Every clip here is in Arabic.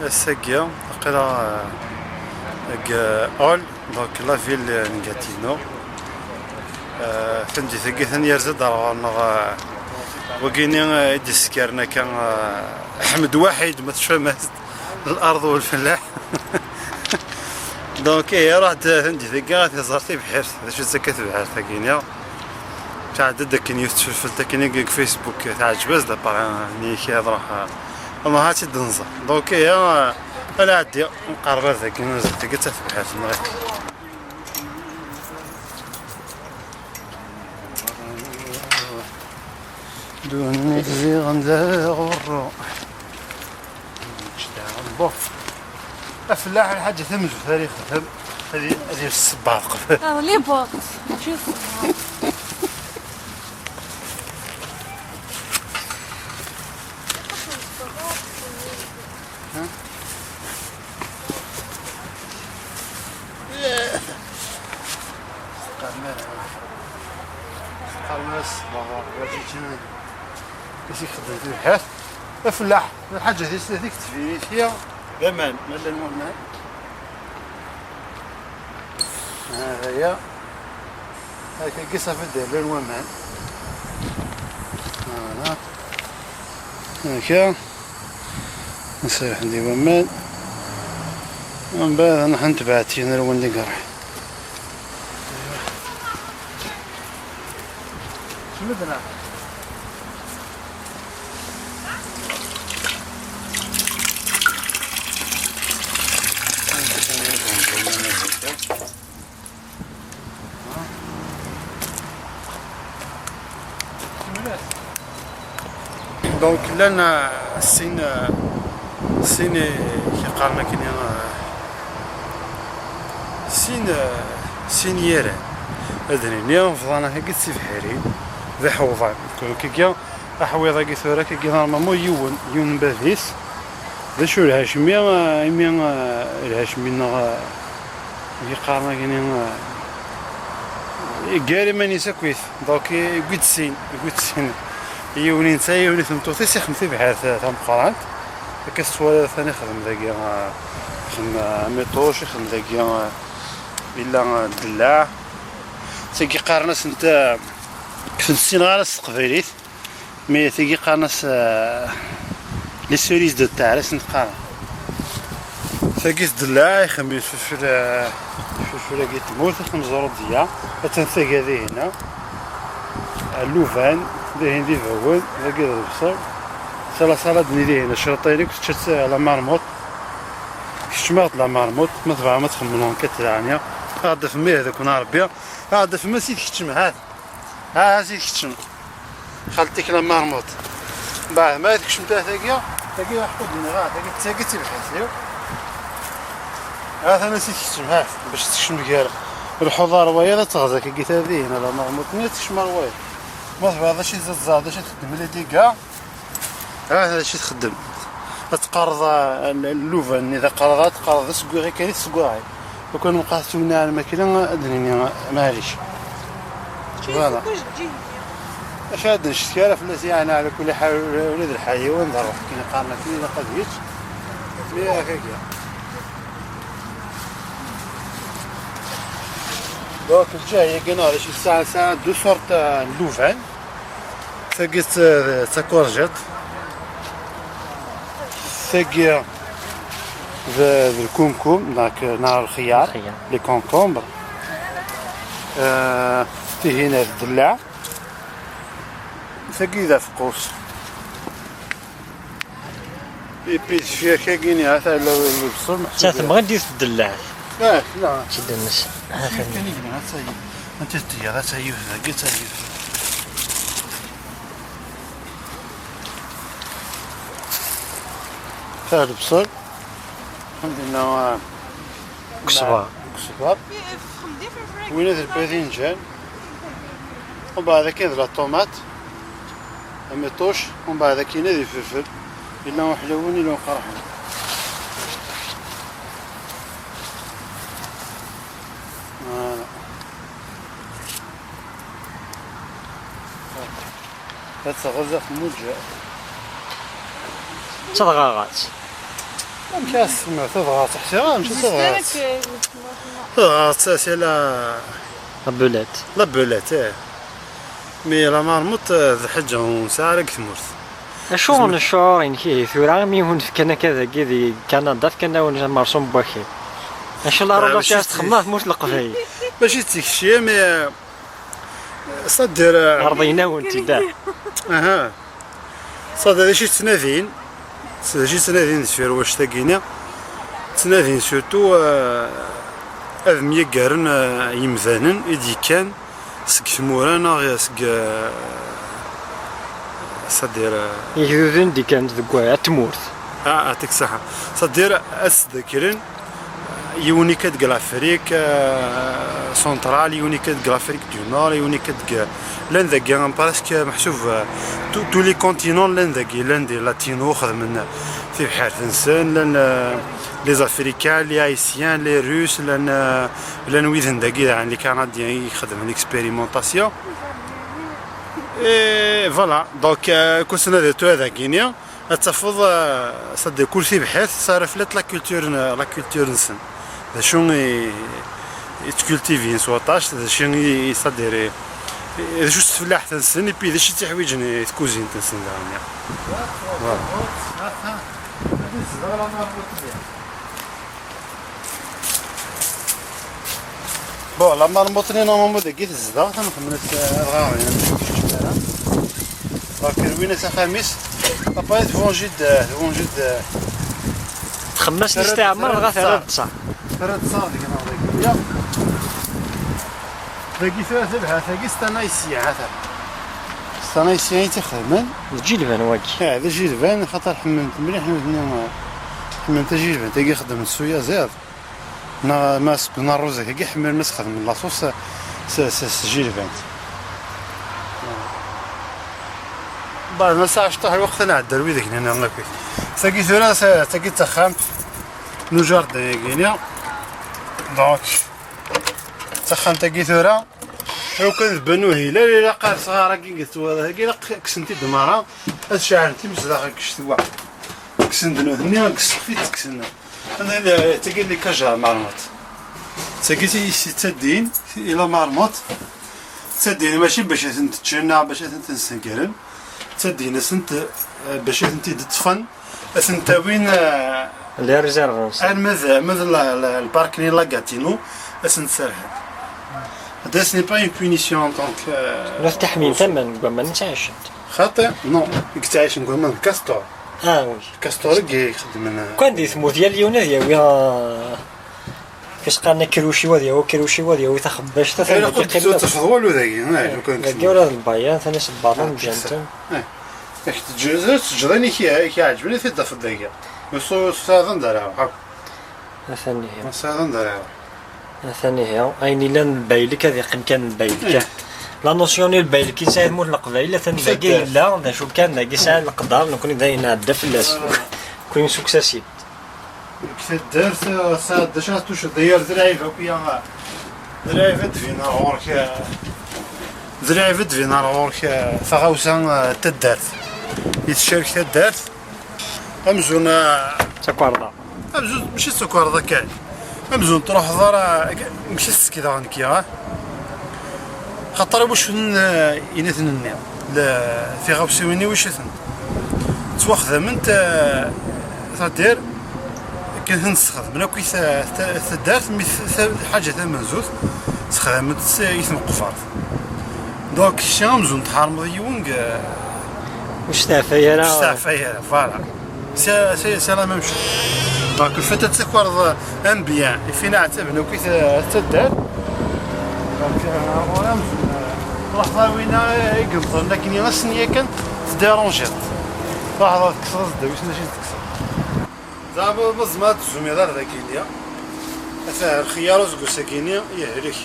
الساقية قرا أول دونك لا فيل نكاتينو فهمتي ثقي ثاني يرزد رانا وكيني ديسكرنا كان أحمد واحد ما تفهم الأرض والفلاح دونك رحت فهمتي ثقي زرتي بحير شو سكت بحير ثقيني تعدد داك يوتيوب تاكيني فيسبوك تعجبز دابا ني كيهضر والله هاتي دنزا دونك انا عادي نقرب هذاك نزل تلقى حتى في بحال المغرب دوني زي غندير غرو بو افلاح الحاجه ثمج في تاريخ هذه السباق لي بوط شوف قرمس بابا واجيتنا كيفاش يخدم في البحث الفلاح الحاجه هذيك تفيني فيها بامان مالا المهم ها هي هاكا قصه في الدار الومان هنا هاكا نسيح عندي ومان ومن بعد انا حنتبعتي انا لو ندير شمدنا دونك لنا السين كيقارنا كاين سين يران هذني اليوم فضانا هكا سي بحري ذي حوضان كيكيا حويضه كي ثورا كي نورمالمون يون باديس ذا شو الهاشميه الهاشميه يقارنا كاين كاري ماني ساكويت دونك يقدسين يوني نتا يوني ثمتوثي سيخمتي بحال تاع مقارنت هكا السوالف ثاني خدم ذاكيا خدم ميطوش خدم ذاكيا الا الدلاع تيجي قارناس نتا كنت السينغالس التقبيليت مي تيجي قارناس لي سوريز دو تاعرس نتقارن تاكيس دلاع يخمي في كي تموت خمزورو ديال تنثق هذه هنا اللوفان داهين دي فاول هاكي البصر صلاد ندي هنا شرطيني كنت شات على مرموط كشمات على مرموط ما تبع ما تخمنون كترانيا غادا فمي هذاك ونربيا غادا فما سيت كتشم ها سيت كتشم خالتك لا مرموط بعد ما كشمت ثاقيا حقودني تاقي تساقيتي بحال انا سيت كتشم باش تكشم كاع الحضار ويا تغزا كي قلت هذه هنا لا مرموط ما تكشم روايا ما هذا شي زاد شي تخدم لي ديكا هذا شي تخدم تقرض اللوفان اذا تقرض سكوغي كاين سكوغي وكون مقاسونا الماكينه ادني معليش فوالا اش هاد نشتي فلوس يعني على كل حال ولاد الحيوان ضرب كاين قارنا كاين قضيت مي هكاك دونك الجايه كاينه على شي ساعه دو سورت اللوفان ثقيت تاكورجيت ثقي الكمكم داك نار الخيار لي كونكومبر فيه هنا الدلاع ثقي ذا فقوس بيبيز فيها كاينين هذا البصل محسوب تبغى دير الدلاع لا تشد الناس كاين هذا انت تي هذا تايف ذاك تايف هذا البصل الحمد لله كسبه وين هذا الباذنجان ومن بعد كاين الطوماط الميطوش ومن بعد كاين هذا الفلفل الا حلوين الا قرحين تتغذى في موجة تضغاغات مش اسمع تضغط حتى مش تضغط مستنك تضغط سي لا بولات لا بولات مي لا مرموط ذا حاجة ونسارك ثمرت شو الشعور كي ثورا ميهون في كنا كذا كذي كندا في كنا ونجا مرسوم بوكي ان شاء الله لا، راه ماشي شاست خماس موش القفاي ماشي تيكشي مي صدر رضينا وانت دا اها صدر شي تنادين شي تنادين في واش تاكينا تنادين سورتو هذ ميقارن يمثانن إدي كان سك ثمورانا غير سك صدير يهودن دي كانت ذكوا تمورت يعطيك الصحة صدير أسذكرن يوني كتقل أفريك سنترال يوني كتقل أفريك دو نور يوني كتقل لان ذاكي بارسك محسوب تو لي كونتينون لان ذاكي لان دي لاتينو خدمنا في بحار تنسان لان لي زافريكان لي هايسيان لي روس لان ويذن ذاكي يعني لي كنديان يخدم ليكسبيريمونطاسيون اي فوالا دونك كوسنا ديتو هذا كينيا تفض صدق كل شيء بحث صار فلات لا كولتور نسن ذا شون يتكولتيفين سواطاش ذا شون يصدر ذا شو تفلاح تنسن بي ذا شي تحويج تكوزين تنسن دارنيا بون لا مرموطني نورمالمون داكي الزدا تنخمم الغاوي لكن وين خميس ابا تفونجيد تخمس نستعمر غا ثلاث ساعة ثلاث ساعات ديك يا داكي ثلاثة بها ثاكي ستانايسيا هذا ستانايسيا تخدمن تجي لبان واكي هذا جيلفان خاطر حممت مليح حممت جيلفان تاكي خدم السويا زاد ماسك الروزه كي حمل ماس خدم لاصوص جيلفان بعد ما ساعة شطح الوقت انا عدى الويدك هنا الله كويس تاكي ثلاثة تاكي تخام نجار دايقينيا دونك تخام تاكي ثورة لو كان بنو هيلا لا قال صغار كي قلت هذا كي كسنتي دمارة اشعلتي مزداخل كشتوا كسن دنو هني كسفيت كسن انا تاكي لي كاجا معلومات تاكي تدين الى معلومات تدين ماشي باش تتشنع باش تنسنكرن تدين سنت باش انت تطفن انت وين اللي ريزيرفونس مثل البارك اللي لاكاتينو اسنت سرها هذا سني با اون بونيسيون دونك لا تحميل ثمن قبل ما نتعايش خاطئ نو يكتعيش نقول من كاستور وي كاستور كي يخدم من كان دي ثمو ديال اليونا ديالها كاش قالنا كروشي وديالو كروشي وديالو تخباش حتى انا قلت تفضلوا ذاك لو كان كيورا البايان ثاني صباطون جانتم تجريني كي عجبني في الضفه داكيا وصو ساذن دارها ثاني هي ساذن دارها ثاني هي ايني لان بايلك هذه كان بايلك لا نوسيون البايلك يساعد مول القبائل ثاني باقي لا دا شو كان باقي يساعد القدر نكون داينا هدا في اللاس كون سوكساسيب كي دارت ساعه داشا توش داير ذرايفه ويا ذرايفه فينا غورك ذرايفه فينا غورك فغاوسا تدارت يتشارك تدارت امزون تاكواردا امزون ماشي سكر ذاك امزون تروح دار ماشي كذا غنكيا خاطر واش ينثنني في غاوسيوني واش يثن تواخذمنت تدير كنت نستخدم انا كي دارت حاجه ثمن زوز استخدمت يثم قفار دونك شامزون تحرم ديونغ واش تعفايا فوالا سي لا ميم شو دونك الفتاه تكوارد ان بيان فينا عتبنا كي تدار دونك رمزون لحظه وين يقنطر لكن يا السنيه كانت تديرونجيت لحظه تكسر الدويش ماشي تكسر زعما بزمات الزميدار ذاكينيا اثار الخيار زكو ساكينيا يهلك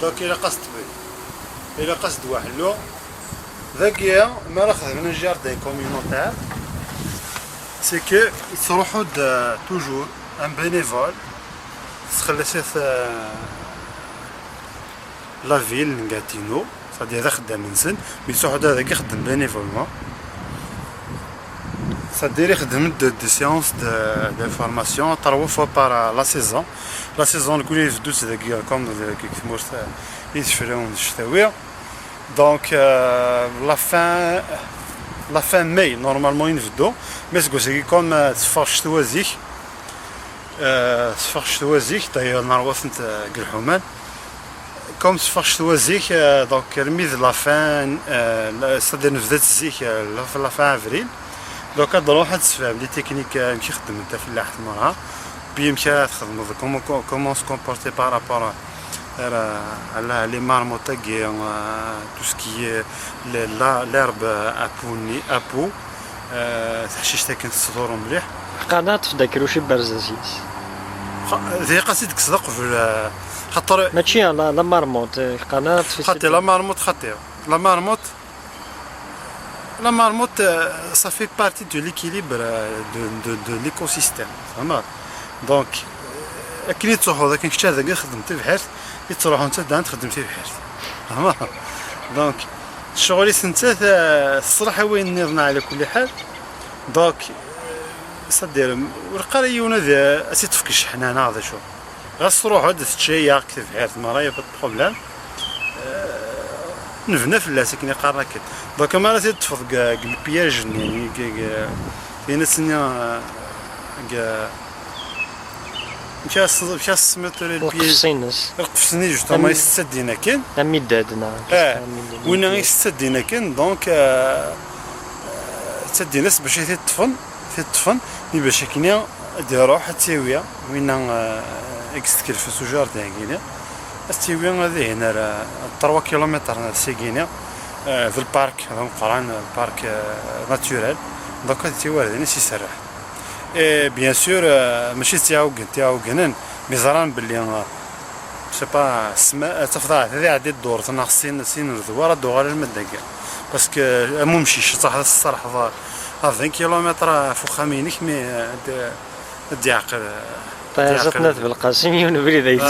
دونك الى قصد بي الى قصد واحلو ذاكيا ما ناخذ من الجاردين كوميونيتير سي كو يتروحوا توجور ان بينيفول تخلصت لا فيل نغاتينو صدي هذا خدام نسن مي صحو هذاك يخدم بينيفولمون c'est-à-dire يخدم des séances de formation 3 fois par la saison. La saison الكل يبدو تدقيق كوم كيف تمورت يتفرون الشتاوية. Donc la fin mai normalement ينفدو مي سكوسي كوم تصفر الشتوى زيك تصفر الشتوى زيك داير نهار وثنت قرحومان كوم تصفر الشتوى زيك دونك رميز لا فان صدر نفذت زيك لا فان افريل دونك هاد واحد تسفهم لي تكنيك يمشي يخدم انت في اللاحة مرها بيمشي تخدم كومون سو كومبورتي بارابور على لي مارموتاكي تو سكي لارب ابو تحشيش تاكن تصدورو مليح قناة تفداكرو شي برزازيس ذي قصيد تصدق في خاطر ماشي لا مارموت قناة خاطر لا مارموت خاطر la marmotte ça fait partie de l'équilibre de l'écosystème فهمت دونك كي تروحو ذاك كشتا ذاك خدمتي بحال تروحو انت دا تخدم فيه بحال فهمت دونك شغلي انت الصراحه وين نظن على كل حال دونك صدير والقريه ذا اسي تفك الشحنانه هذا شو غاس تروحو تشيا كيف بحال المرايا با بروبليم نفنا في اللاس كني قارنا كده دونك ما راه تفض البياج يعني كاين السنه مشى سميتو البياج القفصني جوست ما يستدينا كان ميدادنا وين يستدينا كان دونك تدينا باش تطفن مي باش كنيا ديرو حتى هي وين اكستكل في سوجار تاعنا التيوين هذه هنا 3 كيلومتر سيكينيا في البارك هذا مقران البارك ناتورال دونك هذا التيوين هذا يسرح بيان سور ماشي تيعاوكنن مزران باللي سي با السماء تفضع هذه عديد دور تناقصين الذوار دوغال المدقه باسكو ممشيش صح الصراحه 20 كيلومتر فوق خامينك مي دي عقل طيب بالقاسم ونبري ذا